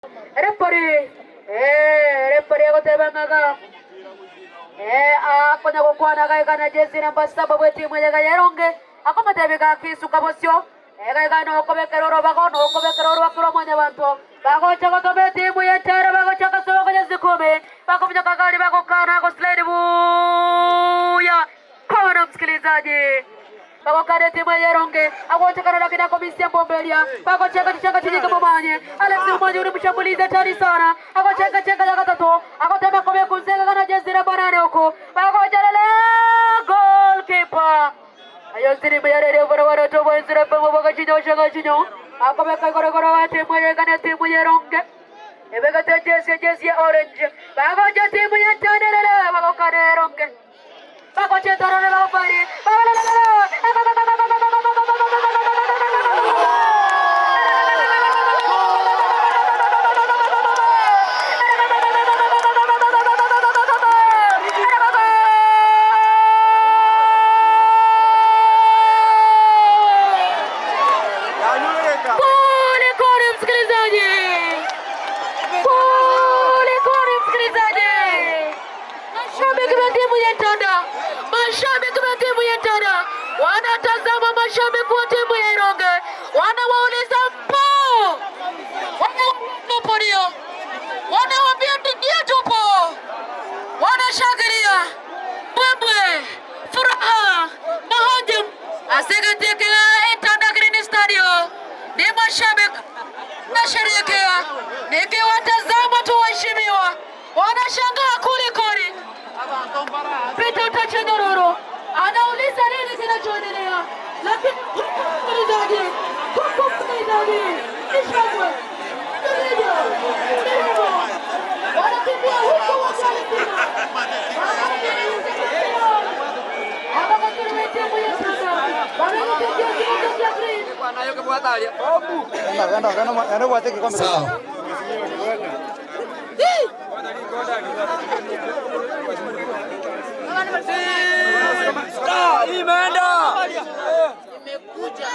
Repori. Repori ako tebangaga. Ako na kukuana kay kana jezi namba 7 bwe timu ya Yaronge. Ako matebeka kisuka bosyo. Kaya no ko bekeroro bako no ko bekeroro bakuro manya bantu. Bako chako tobe timu ya Tara bako chaka so ko jezi kome. Bako mjaka kali bako kana ko slide buya. Kona msikilizaji. Bako kare timu ya Yaronge. Ako chaka na kina komisia Bombelia. Bako chaka chini kama manye. Alex Umanyi uri mshambulizi hatari sana. Ako chaka ya katato. Ako teme kome kunzeka kana jezi na banane huko. Bako jalele goalkeeper. Ayo sini bayar para para coba insira pembawa kacino. Aku bakal kora timu ya kana timu ya Yaronge. Ebe kata jesi orange. Bako timu ya Tara bako kare Yaronge. Bako cetara bako pari. Wanatazama mashabiki wa timu ya Yaronge, wanawauliza mpo, wanaporio, wanawambia ndio tupo, wanashangilia mbwembwe, furaha, mahoji asikitikila Etanda Green Stadium. Ni mashabiki nasherehekea, nikiwatazama tu waheshimiwa, wanashangaa kulikoni. Peter Utachenyororo anauliza nini kinachoendelea, lakini msikilizaji, nishangwe wanakimbia huku wakialipina abakakiriwe timu ya Tara wanakutekia kiwango cha Green. Imeenda. Imekuja.